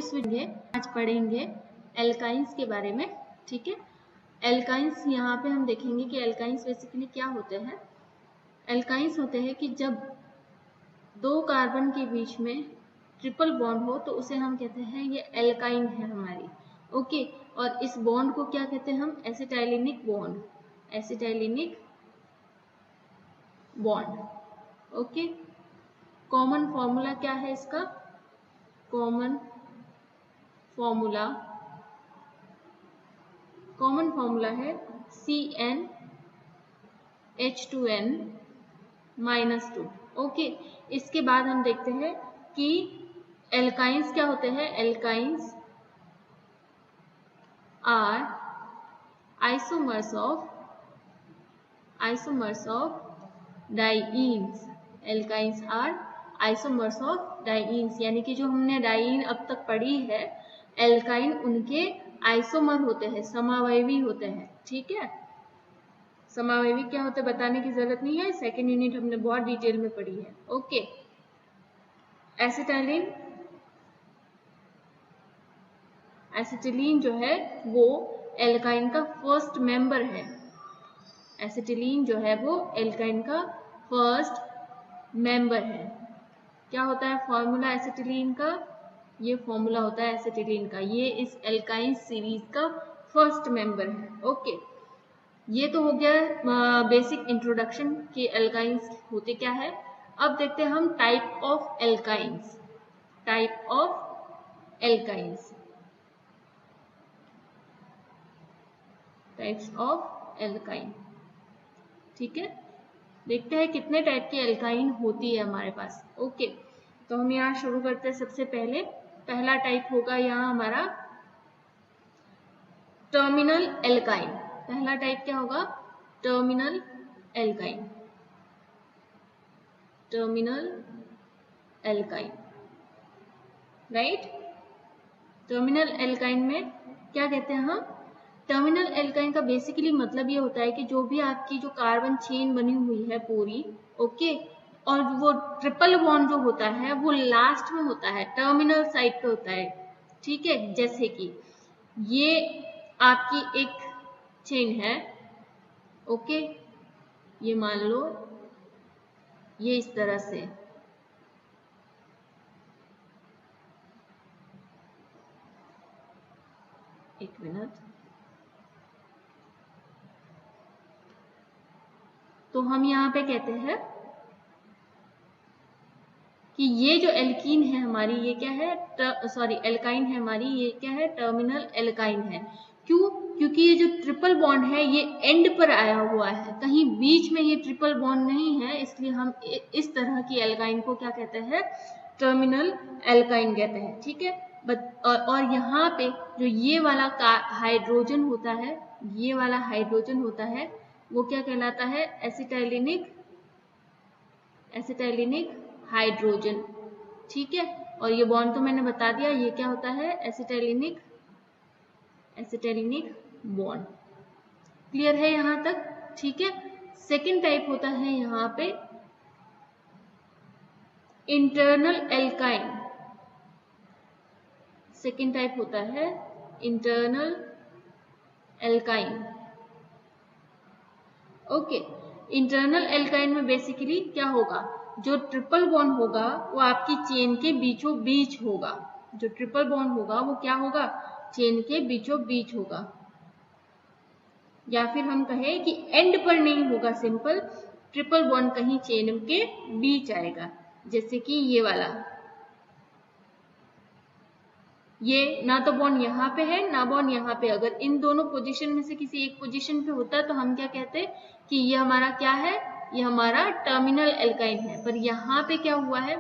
इस वीडियो आज पढ़ेंगे एल्काइंस के बारे में। ठीक है, एल्काइंस यहाँ पे हम देखेंगे कि एल्काइंस बेसिकली क्या होते हैं। एल्काइंस होते हैं कि जब दो कार्बन के बीच में ट्रिपल बॉन्ड हो तो उसे हम कहते हैं ये एल्काइन है हमारी। ओके, और इस बॉन्ड को क्या कहते हैं हम? Acetylenic bond, acetylenic bond. Okay, common formula क्या है इसका? कॉमन फॉर्मूला है CnH2n-2। ओके, इसके बाद हम देखते हैं कि एल्काइंस क्या होते हैं। Alkynes are isomers of dienes. Alkynes are isomers of dienes, यानी कि जो हमने डाइईन अब तक पढ़ी है, एल्काइन उनके आइसोमर होते हैं, समावयवी होते हैं। ठीक है, समावयवी क्या होते हैं बताने की जरूरत नहीं है, सेकेंड यूनिट हमने बहुत डिटेल में पढ़ी है। ओके, एसिटिलीन जो है वो एल्काइन का फर्स्ट मेंबर है। एसिटिलीन जो है वो एल्काइन का फर्स्ट मेंबर है। क्या होता है फॉर्मूला एसिटिलीन का? ये फॉर्मूला होता है एसिटिलीन का, ये इस एल्काइन सीरीज का फर्स्ट मेंबर है। ओके, ये तो हो गया बेसिक इंट्रोडक्शन कि एल्काइंस होते क्या है। अब देखते हैं हम type of alkynes. Type of alkynes, types of alkyne. ठीक है, देखते हैं कितने टाइप की एल्काइन होती है हमारे पास। ओके, तो हम यहाँ शुरू करते हैं। सबसे पहले पहला टाइप होगा यहाँ हमारा टर्मिनल एल्काइन। पहला टाइप क्या होगा? Terminal alkyne. Terminal alkyne, right. Terminal alkyne में क्या कहते हैं हम? टर्मिनल एल्काइन का बेसिकली मतलब ये होता है कि जो भी आपकी जो कार्बन चेन बनी हुई है पूरी, ओके, और वो ट्रिपल बॉन्ड जो होता है वो लास्ट में होता है, टर्मिनल साइड पे होता है। ठीक है, जैसे कि ये आपकी एक चेन है, ओके, ये मान लो ये इस तरह से, एक मिनट, तो हम यहाँ पे कहते हैं कि ये जो एल्कीन है हमारी, ये क्या है? एल्काइन है हमारी, ये क्या है? टर्मिनल एल्काइन है। क्यों? क्योंकि ये जो ट्रिपल बॉन्ड है ये एंड पर आया हुआ है, कहीं बीच में ये ट्रिपल बॉन्ड नहीं है, इसलिए हम इस तरह की एल्काइन को क्या कहते हैं? टर्मिनल एल्काइन कहते हैं। ठीक है, और यहाँ पे जो ये वाला हाइड्रोजन होता है, ये वाला हाइड्रोजन होता है, वो क्या कहलाता है? एसिटाइलिनिक हाइड्रोजन। ठीक है, और ये बॉन्ड तो मैंने बता दिया, ये क्या होता है? एसिटाइलिनिक बॉन्ड। क्लियर है यहां तक? ठीक है, सेकेंड टाइप होता है यहां पे इंटरनल एल्काइन। सेकेंड टाइप होता है internal alkyne. Okay, internal alkyne में बेसिकली क्या होगा? जो ट्रिपल बॉन्ड होगा वो आपकी चेन के बीचों बीच होगा। जो ट्रिपल बॉन्ड होगा वो क्या होगा? चेन के बीचों बीच होगा, या फिर हम कहें कि एंड पर नहीं होगा, सिंपल ट्रिपल बॉन्ड कहीं चेन के बीच आएगा, जैसे कि ये वाला। ये ना तो बॉन्ड यहाँ पे है ना बॉन्ड यहाँ पे, अगर इन दोनों पोजीशन में से किसी एक पोजीशन पे होता है तो हम क्या कहते हैं कि ये हमारा क्या है? ये हमारा टर्मिनल एल्काइन है। पर यहाँ पे क्या हुआ है?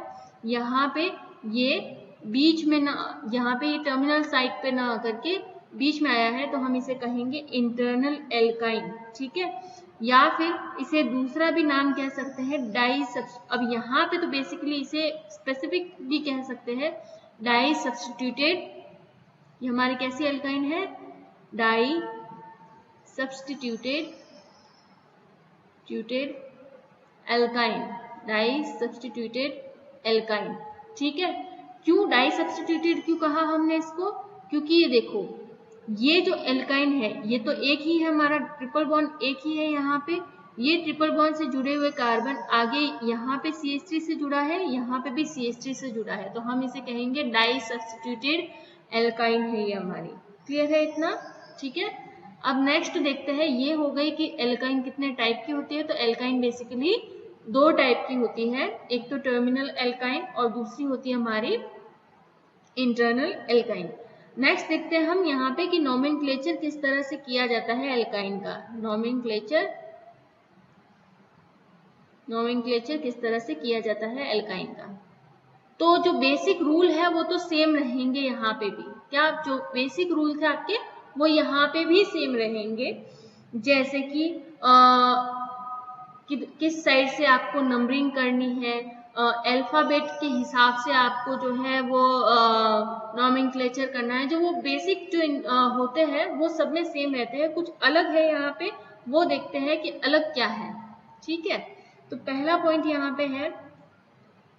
यहाँ पे ये बीच में ना, यहाँ पे ये टर्मिनल साइड पे ना आकर के बीच में आया है, तो हम इसे कहेंगे इंटरनल एल्काइन। ठीक है, या फिर इसे दूसरा भी नाम कह सकते हैं डाई अब यहाँ पे तो बेसिकली इसे स्पेसिफिक भी कह सकते हैं, डाई सब्स्टिट्यूटेड। ये हमारी कैसी एल्काइन है? Di substituted alkyne, di substituted alkyne. ठीक है, क्यों डाई सब्स्टिट्यूटेड क्यों कहा हमने इसको? क्योंकि ये देखो, ये जो एल्काइन है ये तो एक ही है, हमारा ट्रिपल बॉन्ड एक ही है यहाँ पे, ये ट्रिपल बॉन्ड से जुड़े हुए कार्बन आगे यहाँ पे CH3 से जुड़ा है, यहाँ पे भी CH3 से जुड़ा है, तो हम इसे कहेंगे डाई सब्स्टिट्यूटेड एल्काइन है ये हमारी। क्लियर है इतना? ठीक है। अब नेक्स्ट देखते हैं, ये हो गई कि एल्काइन कितने टाइप की होती है। तो एल्काइन बेसिकली दो टाइप की होती है, एक तो टर्मिनल एल्काइन और दूसरी होती है हमारी इंटरनल एल्काइन। नेक्स्ट देखते हैं हम यहाँ पे कि नोमेनक्लेचर किस तरह से किया जाता है एल्काइन का। नोमेनक्लेचर किस तरह से किया जाता है एल्काइन का। तो जो बेसिक रूल है वो तो सेम रहेंगे यहाँ पे भी। क्या जो बेसिक रूल थे आपके वो यहाँ पे भी सेम रहेंगे, जैसे कि किस साइड से आपको नंबरिंग करनी है, अल्फाबेट के हिसाब से आपको जो है वो नोमेनक्लेचर करना है। जो वो बेसिक जो होते हैं वो सब में सेम रहते हैं, कुछ अलग है यहाँ पे, वो देखते हैं कि अलग क्या है। ठीक है, तो पहला पॉइंट यहाँ पे है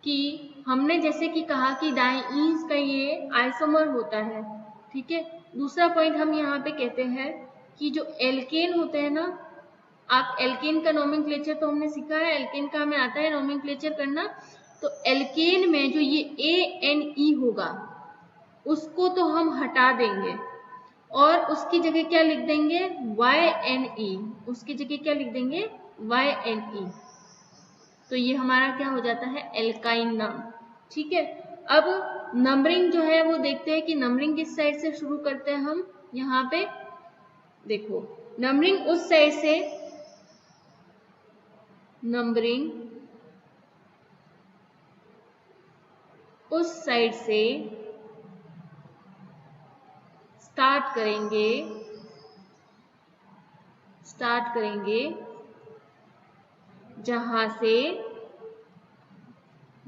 कि हमने जैसे कि कहा कि डाइईन्स का ये आइसोमर होता है। ठीक है, दूसरा पॉइंट हम यहाँ पे कहते हैं कि जो एल्केन होते हैं ना, आप एल्केन का नोमेनक्लेचर तो हमने सीखा है, एल्केन का हमें आता है नोमेनक्लेचर करना। तो एल्केन में जो ये ANE होगा उसको तो हम हटा देंगे और उसकी जगह क्या लिख देंगे, YNE। उसकी जगह क्या लिख देंगे, YNE। तो ये हमारा क्या हो जाता है, एल्काइन नाम। ठीक है, अब नंबरिंग जो है वो देखते हैं कि नंबरिंग किस साइड से शुरू करते हैं हम। यहाँ पे देखो, नंबरिंग उस साइड से, नंबरिंग उस साइड से स्टार्ट करेंगे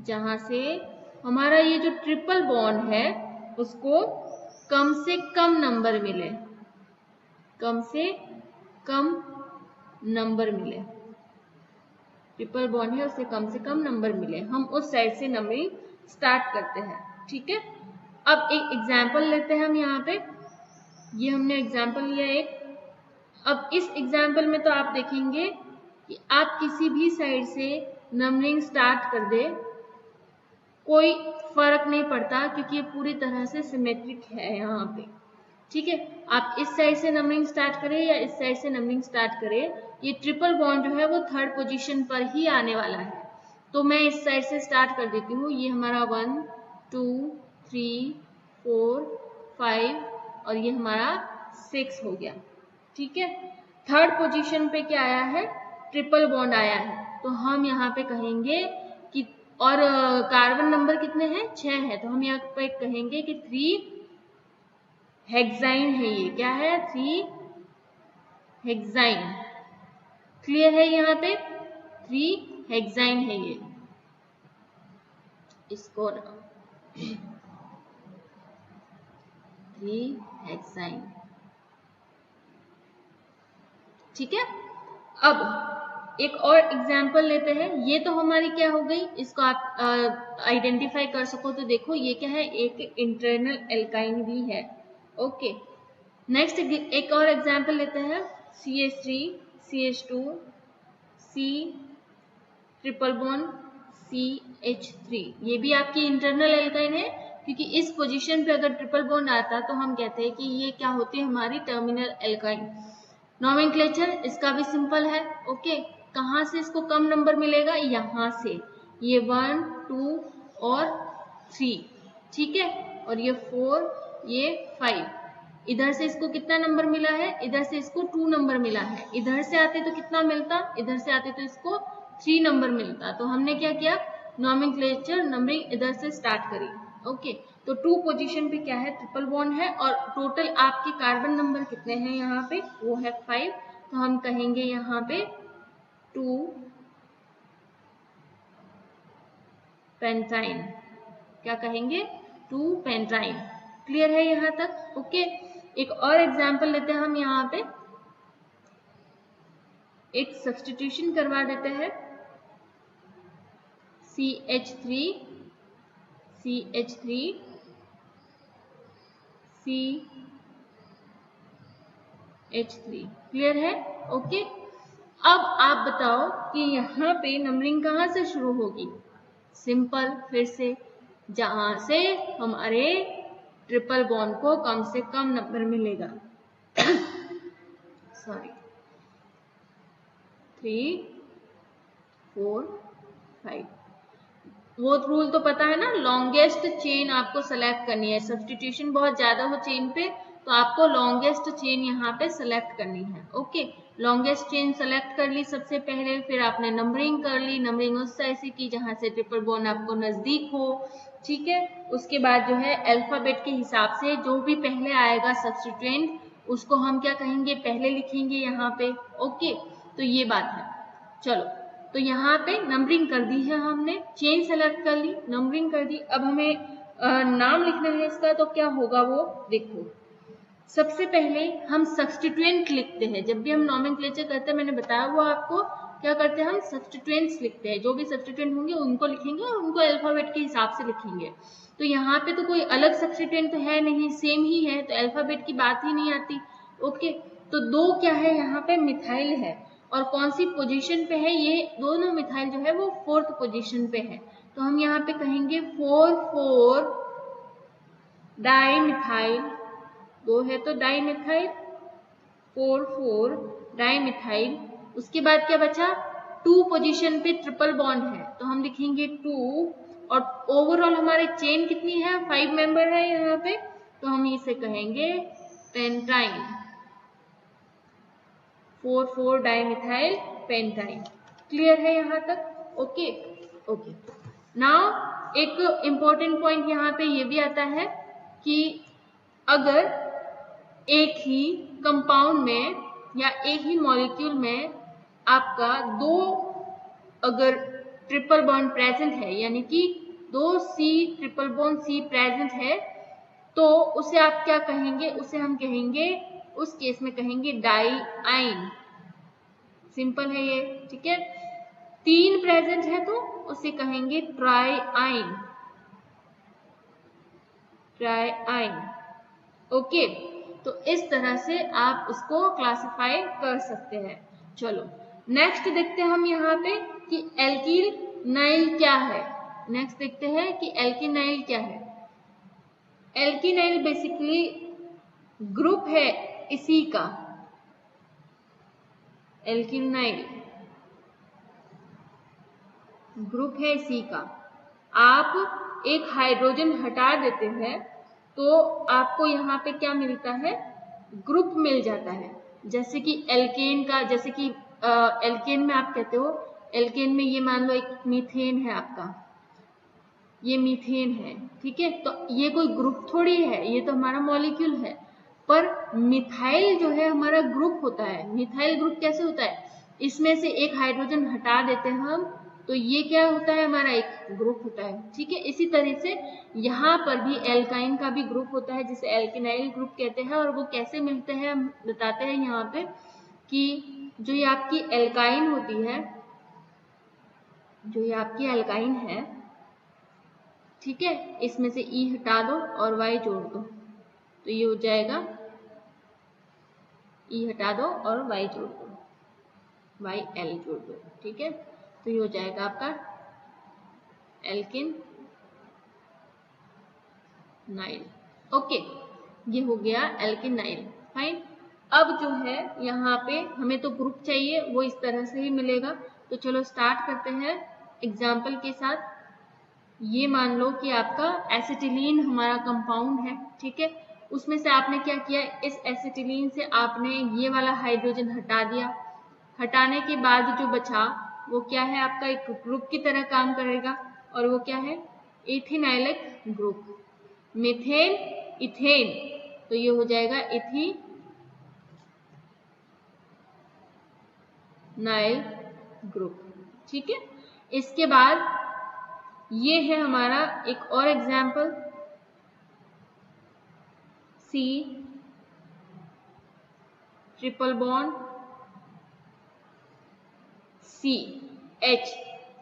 जहां से हमारा ये जो ट्रिपल बॉन्ड है उसको कम से कम नंबर मिले, ट्रिपल बॉन्ड है उसे कम से कम नंबर मिले, हम उस साइड से नंबरिंग स्टार्ट करते हैं। ठीक है, अब एक एग्जाम्पल लेते हैं हम यहाँ पे। ये हमने एग्जाम्पल लिया एक। अब इस एग्जाम्पल में तो आप देखेंगे कि आप किसी भी साइड से नंबरिंग स्टार्ट कर दे, कोई फर्क नहीं पड़ता क्योंकि ये पूरी तरह से सिमेट्रिक है यहाँ पे। ठीक है, आप इस साइड से नंबरिंग स्टार्ट करें या इस साइड से नंबरिंग स्टार्ट करें, ये ट्रिपल बॉन्ड जो है वो थर्ड पोजीशन पर ही आने वाला है। तो मैं इस साइड से स्टार्ट कर देती हूँ, ये हमारा 1 2 3 4 5 और ये हमारा 6 हो गया। ठीक है, थर्ड पोजीशन पे क्या आया है, ट्रिपल बॉन्ड आया है। तो हम यहाँ पे कहेंगे कि, और कार्बन नंबर कितने हैं, 6 है, तो हम यहाँ पे कहेंगे कि 3 हेक्साइन है। ये क्या है, 3 हेक्साइन। क्लियर है, यहाँ पे 3 हेक्साइन है ये, इसको 3 हेक्साइन। ठीक है, अब एक और एग्जाम्पल लेते हैं। ये तो हमारी क्या हो गई, इसको आप आइडेंटिफाई कर सको तो देखो ये क्या है, एक इंटरनल एल्काइन भी है। ओके, नेक्स्ट एक और एग्जाम्पल लेते हैं, CH3 CH2 C triple bond CH3। ये भी आपकी इंटरनल एल्काइन है, क्योंकि इस पोजीशन पे अगर ट्रिपल बॉन्ड आता तो हम कहते हैं कि ये क्या होती है, हमारी टर्मिनल एल्काइन। नोमेनक्लेचर इसका भी सिंपल है। ओके, कहाँ से इसको कम नंबर मिलेगा, यहाँ से, ये 1 2 और 3। ठीक है, और ये 4 ये 5। इधर से इसको कितना नंबर मिला है, इधर से इसको 2 नंबर मिला है। इधर से आते तो कितना मिलता, इधर से आते तो इसको 3 नंबर मिलता। तो हमने क्या किया, नोमेनक्लेचर नंबरिंग इधर से स्टार्ट करी। ओके, तो 2 पोजीशन पे क्या है, ट्रिपल बॉन्ड है और टोटल आपके कार्बन नंबर कितने हैं यहाँ पे, वो है 5। तो हम कहेंगे यहाँ पे 2 पेंटाइन। क्या कहेंगे, 2 पेंटाइन। क्लियर है यहाँ तक? ओके, एक और एग्जाम्पल लेते हैं हम। यहाँ पे एक सब्स्टिट्यूशन करवा देते हैं, CH3 CH3 CH3 क्लियर है? ओके। अब आप बताओ कि यहाँ पे नंबरिंग कहाँ से शुरू होगी? सिंपल, फिर से जहां से हमारे ट्रिपल बॉन्ड को कम से कम नंबर मिलेगा। सॉरी, 3 4 5। वो रूल तो पता है ना, लॉन्गेस्ट चेन आपको सेलेक्ट करनी है। सब्स्टिट्यूशन बहुत ज्यादा हो चेन पे तो आपको लॉन्गेस्ट चेन यहाँ पे सेलेक्ट करनी है। ओके, लॉन्गेस्ट चेन सेलेक्ट कर ली सबसे पहले, फिर आपने नंबरिंग कर ली। नंबरिंग उस तरह से की जहां से ट्रिपल बॉन्ड आपको नजदीक हो, ठीक है। उसके बाद जो है अल्फाबेट के हिसाब से जो भी पहले आएगा सब्स्टिट्यूएंट, उसको हम क्या कहेंगे, पहले लिखेंगे यहाँ पे। ओके, तो ये बात है। चलो, तो यहाँ पे नंबरिंग कर दी है हमने, चेन सेलेक्ट कर ली, नंबरिंग कर दी। अब हमें नाम लिखना है इसका, तो क्या होगा वो देखो। सबसे पहले हम सब्स्टिट्यूएंट लिखते हैं। जब भी हम नॉमेनक्लेचर करते हैं, मैंने बताया हुआ आपको, क्या करते हैं हम सब्स्टिट्यूएंट्स लिखते हैं। जो भी सब्स्टिट्यूएंट होंगे उनको लिखेंगे और उनको अल्फाबेट के हिसाब से लिखेंगे। तो यहाँ पे तो कोई अलग सब्स्टिट्यूएंट तो है नहीं, सेम ही है, तो अल्फाबेट की बात ही नहीं आती। ओके, तो दो क्या है यहाँ पे, मिथाइल है। और कौन सी पोजीशन पे है? ये दोनों मिथाइल जो है वो 4th पोजीशन पे है। तो हम यहाँ पे कहेंगे 4,4 डाइमिथाइल। दो है तो डाइमिथाइल, 4,4 डाइमिथाइल। उसके बाद क्या बचा? 2 पोजीशन पे ट्रिपल बॉन्ड है, तो हम लिखेंगे 2। और ओवरऑल हमारे चेन कितनी है? 5 मेंबर है यहाँ पे, तो हम इसे कहेंगे पेंटाइन। 4,4 dimethyl pentyne. क्लियर है यहाँ तक? Okay okay. नाउ एक इंपॉर्टेंट पॉइंट यहाँ पे ये भी आता है कि अगर एक ही कंपाउंड में या एक ही मॉलिक्यूल में आपका दो अगर ट्रिपल बॉन्ड प्रेजेंट है, यानी कि 2 C triple bond C present है, तो उसे आप क्या कहेंगे? उसे हम कहेंगे, उस केस में कहेंगे डाइआइन। सिंपल है ये, ठीक है। 3 प्रेजेंट है तो उसे कहेंगे ट्राइआइन। ट्राइआइन। ओके, तो इस तरह से आप उसको क्लासिफाई कर सकते हैं। चलो नेक्स्ट देखते हैं हम यहाँ पे कि एल्किनाइल क्या है। नेक्स्ट देखते हैं कि एल्किनाइल क्या है। एल्किनाइल बेसिकली ग्रुप है इसी का। एल्किनाइल ग्रुप है इसी का। आप एक हाइड्रोजन हटा देते हैं तो आपको यहाँ पे क्या मिलता है? ग्रुप मिल जाता है। जैसे कि एल्केन का, जैसे कि एल्केन में आप कहते हो, एल्केन में ये मान लो एक मीथेन है आपका, ये मीथेन है, ठीक है। तो ये कोई ग्रुप थोड़ी है, ये तो हमारा मॉलिक्यूल है। पर मिथाइल जो है हमारा ग्रुप होता है। मिथाइल ग्रुप कैसे होता है? इसमें से एक हाइड्रोजन हटा देते हैं हम, तो ये क्या होता है? हमारा एक ग्रुप होता है, ठीक है। इसी तरह से यहाँ पर भी एल्काइन का भी ग्रुप होता है, जिसे एल्किनाइल ग्रुप कहते हैं। और वो कैसे मिलते हैं हम बताते हैं यहाँ पे कि जो ये आपकी एल्काइन होती है, जो ये आपकी एल्काइन है, ठीक है, इसमें से E हटा दो और Y जोड़ दो, तो ये हो जाएगा, E हटा दो और Y जोड़ दो, YL जोड़ दो, ठीक है। तो ये हो जाएगा आपका एल्किन नाइल। ओके, ये हो गया एल्किन नाइल। फाइन। अब जो है यहाँ पे हमें तो ग्रुप चाहिए, वो इस तरह से ही मिलेगा। तो चलो स्टार्ट करते हैं एग्जाम्पल के साथ। ये मान लो कि आपका एसिटिलीन हमारा कंपाउंड है, ठीक है। उसमें से आपने क्या किया? इस एसिटिलीन से आपने ये वाला हाइड्रोजन हटा दिया। हटाने के बाद जो बचा वो क्या है? आपका एक ग्रुप की तरह काम करेगा, और वो क्या है? इथेनाइलिक ग्रुप। मीथेन, इथेन, तो ये हो जाएगा इथेनाइल ग्रुप, ठीक है। इसके बाद ये है हमारा एक और example, C triple bond CH।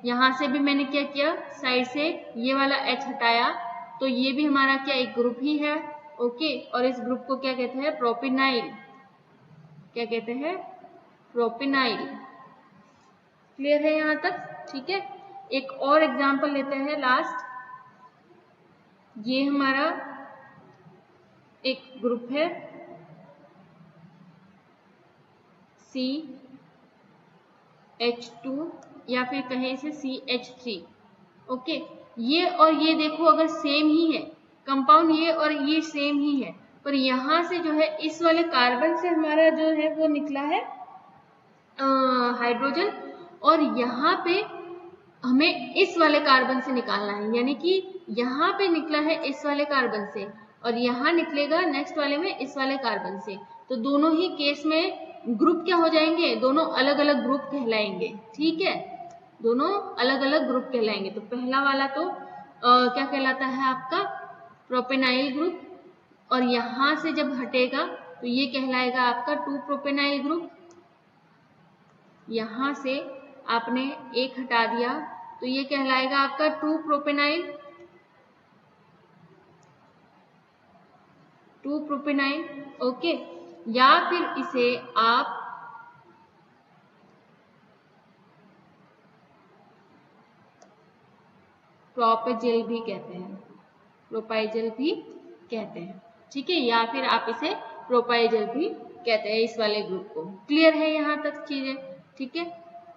यहां से भी मैंने क्या किया? साइड से ये वाला H हटाया तो ये भी हमारा क्या एक ग्रुप ही है। ओके, और इस ग्रुप को क्या कहते हैं, प्रोपेनाइल। क्या कहते हैं, प्रोपेनाइल। क्लियर है यहां तक? ठीक है, एक और एग्जांपल लेते हैं लास्ट। ये हमारा एक ग्रुप है CH2 या फिर कहें इसे CH3। ओके, ये और ये देखो अगर सेम ही है कंपाउंड, ये और ये सेम ही है, पर यहां से जो है इस वाले कार्बन से हमारा जो है वो निकला है हाइड्रोजन, और यहाँ पे हमें इस वाले कार्बन से निकालना है, यानी कि यहाँ पे निकला है इस वाले कार्बन से और यहाँ निकलेगा नेक्स्ट वाले में इस वाले कार्बन से। तो दोनों ही केस में ग्रुप क्या हो जाएंगे, दोनों अलग अलग ग्रुप कहलाएंगे। ठीक है, दोनों अलग अलग ग्रुप कहलाएंगे। तो पहला वाला तो क्या कहलाता है आपका प्रोपेनाइल ग्रुप, और यहाँ से जब हटेगा तो ये कहलाएगा आपका 2 प्रोपेनाइल ग्रुप। यहाँ से आपने एक हटा दिया तो ये कहलाएगा आपका 2 प्रोपेनाइल, 2 प्रोपेनाइल। ओके, या फिर इसे आप प्रोपेजिल भी कहते हैं, प्रोपाइजल भी कहते हैं। ठीक है, या फिर आप इसे प्रोपाइजल भी कहते हैं इस वाले ग्रुप को। क्लियर है यहाँ तक चीजें? ठीक है,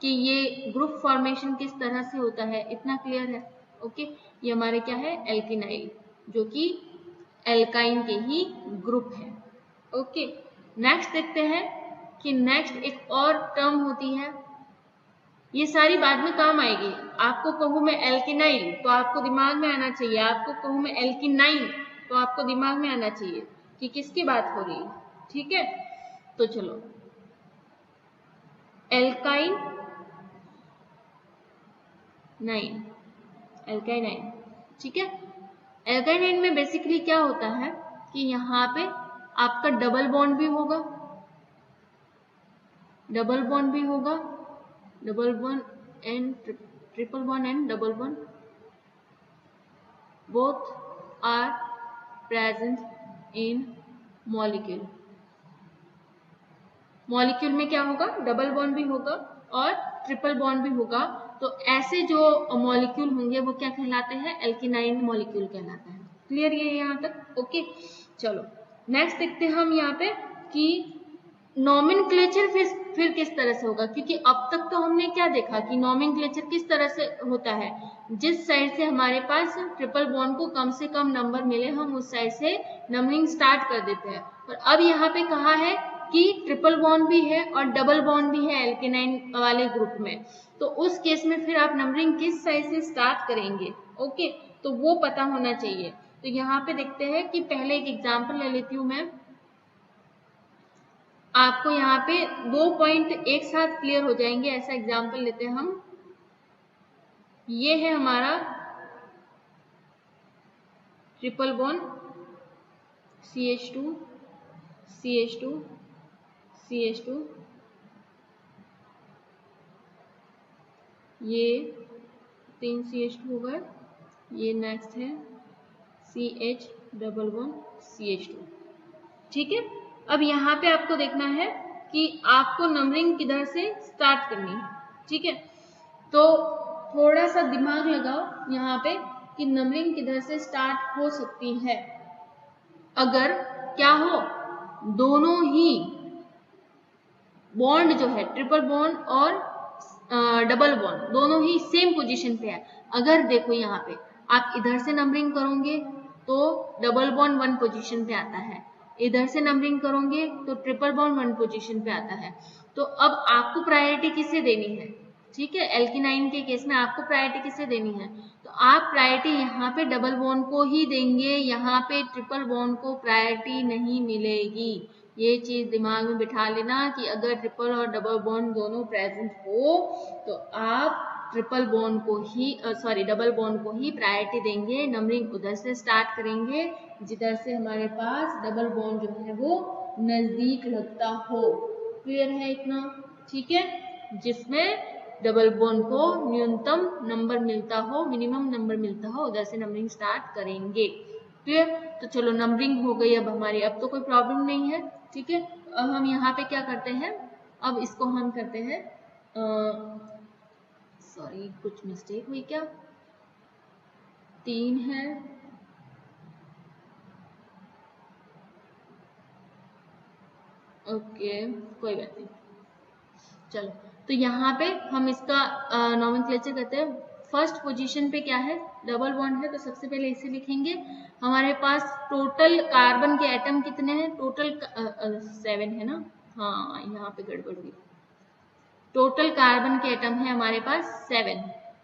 कि ये ग्रुप फॉर्मेशन किस तरह से होता है, इतना क्लियर है। ओके, ये हमारे क्या है, एल्किनाइल, जो कि एल्काइन के ही ग्रुप है। ओके, नेक्स्ट देखते हैं कि नेक्स्ट एक और टर्म होती है, ये सारी बाद में काम आएगी। आपको कहूं मैं एल्किनाइल तो आपको दिमाग में आना चाहिए, आपको कहूं मैं एल्किनाइन तो आपको दिमाग में आना चाहिए कि किसकी बात हो रही है। ठीक है, तो चलो एल्काइन 9, एल्काइनाइन। ठीक है, एल्काइनाइन में बेसिकली क्या होता है कि यहाँ पे आपका डबल बॉन्ड भी होगा, डबल बॉन्ड भी होगा, double bond and triple bond and double bond, both are present in molecule. Molecule में क्या होगा, डबल बॉन्ड भी होगा और ट्रिपल बॉन्ड भी होगा। तो ऐसे जो मॉलिक्यूल होंगे वो क्या कहलाते हैं, एल्किनाइन मॉलिक्यूल कहलाते हैं। क्लियर ये यहाँ तक? ओके, चलो नेक्स्ट देखते हैं हम यहाँ पे कि नॉमेनक्लेचर फिर किस तरह से होगा, क्योंकि अब तक तो हमने क्या देखा कि नॉमेनक्लेचर किस तरह से होता है, जिस साइड से हमारे पास ट्रिपल बॉन्ड को कम से कम नंबर मिले हम उस साइड से नंबरिंग स्टार्ट कर देते हैं। और अब यहाँ पे कहा है कि ट्रिपल बॉन्ड भी है और डबल बॉन्ड भी है एल्केनाइन वाले ग्रुप में, तो उस केस में फिर आप नंबरिंग किस साइड से स्टार्ट करेंगे। ओके, तो वो पता होना चाहिए। तो यहाँ पे देखते हैं कि पहले एक एग्जांपल ले लेती हूँ मैं, आपको यहाँ पे 2 पॉइंट एक साथ क्लियर हो जाएंगे। ऐसा एग्जांपल लेते हैं हम, ये है हमारा triple bond CH2 CH2 CH2, ये 3 CH2 होगा, ये नेक्स्ट है CH डबल बॉन्ड CH2। ठीक है, अब यहाँ पे आपको देखना है कि आपको नंबरिंग किधर से स्टार्ट करनी है। ठीक है, तो थोड़ा सा दिमाग लगाओ यहाँ पे कि नंबरिंग किधर से स्टार्ट हो सकती है। अगर क्या हो, दोनों ही बॉन्ड जो है ट्रिपल बॉन्ड और डबल बॉन्ड दोनों ही सेम पोजीशन पे है। अगर देखो यहाँ पे आप इधर से नंबरिंग करोगे तो डबल बॉन्ड 1 पोजीशन पे आता है, इधर से नंबरिंग करोगे तो ट्रिपल बॉन्ड 1 पोजीशन पे आता है। तो अब आपको प्रायोरिटी किसे देनी है? ठीक है, एल्किनाइन के केस में आपको प्रायोरिटी किसे देनी है? तो आप प्रायोरिटी यहाँ पे डबल बॉन्ड को ही देंगे, यहाँ पे ट्रिपल बॉन्ड को प्रायोरिटी नहीं मिलेगी। ये चीज दिमाग में बिठा लेना कि अगर ट्रिपल और डबल बॉन्ड दोनों प्रेजेंट हो तो आप ट्रिपल बॉन्ड को ही डबल बॉन्ड को ही प्रायोरिटी देंगे, नंबरिंग उधर से स्टार्ट करेंगे जिधर से हमारे पास डबल बॉन्ड जो है वो नजदीक लगता हो। क्लियर है इतना? ठीक है, जिसमें डबल बॉन्ड को न्यूनतम नंबर मिलता हो, मिनिमम नंबर मिलता हो, उधर से नंबरिंग स्टार्ट करेंगे। क्लियर? तो चलो नंबरिंग हो गई अब हमारी, अब तो कोई प्रॉब्लम नहीं है। ठीक है, अब हम यहाँ पे क्या करते हैं, अब इसको हम करते हैं, सॉरी कुछ मिस्टेक हुई क्या, 3 है, ओके कोई बात नहीं। चलो तो यहाँ पे हम इसका नॉमेनक्लेचर करते हैं। फर्स्ट पोजीशन पे क्या है, डबल बॉन्ड है, तो सबसे पहले इसे लिखेंगे। हमारे पास टोटल कार्बन के एटम कितने हैं, टोटल 7 है ना, हाँ यहाँ पे गड़बड़ हुई। टोटल कार्बन के एटम है हमारे पास 7,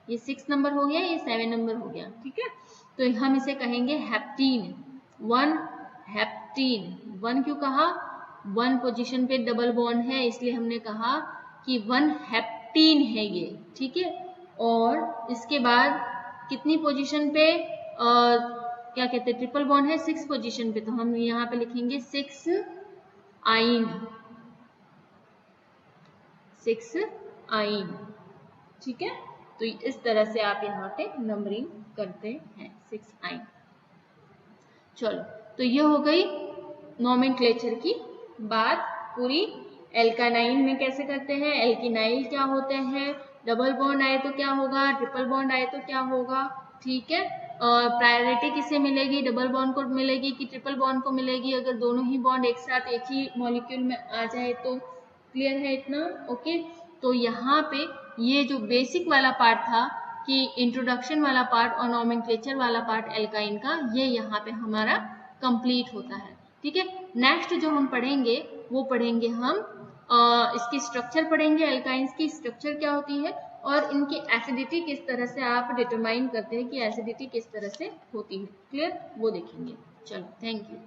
ये 6 नंबर हो गया, ये 7 नंबर हो गया। ठीक है, तो हम इसे कहेंगे हेप्टीन, 1 हेप्टीन। 1 क्यों कहा, 1 पोजीशन पे डबल बॉन्ड है इसलिए हमने कहा कि 1 हेप्टीन है ये। ठीक है, और इसके बाद कितनी पोजीशन पे क्या कहते हैं ट्रिपल बॉन्ड है, 6 पोजीशन पे, तो हम यहाँ पे लिखेंगे 6 आइन, 6 आइन। ठीक है, तो इस तरह से आप यहाँ पे नंबरिंग करते हैं, 6 आइन। चलो तो ये हो गई नोमेनक्लेचर की बात पूरी। एल्कानाइन में कैसे करते हैं, एल्किनाइल क्या होते हैं, डबल बॉन्ड आए तो क्या होगा, ट्रिपल बॉन्ड आए तो क्या होगा। ठीक है, प्रायोरिटी किसे मिलेगी, डबल बॉन्ड को मिलेगी कि ट्रिपल बॉन्ड को मिलेगी, अगर दोनों ही बॉन्ड एक साथ एक ही मॉलिक्यूल में आ जाए तो। क्लियर है इतना? ओके, तो यहाँ पे ये जो बेसिक वाला पार्ट था कि इंट्रोडक्शन वाला पार्ट और नोमेनक्लेचर वाला पार्ट एल्काइन का, ये यहाँ पे हमारा कंप्लीट होता है। ठीक है, नेक्स्ट जो हम पढ़ेंगे वो पढ़ेंगे हम इसकी स्ट्रक्चर पढ़ेंगे, एल्काइंस की स्ट्रक्चर क्या होती है और इनकी एसिडिटी किस तरह से आप डिटरमाइन करते हैं कि एसिडिटी किस तरह से होती है। क्लियर, वो देखेंगे। चलो थैंक यू।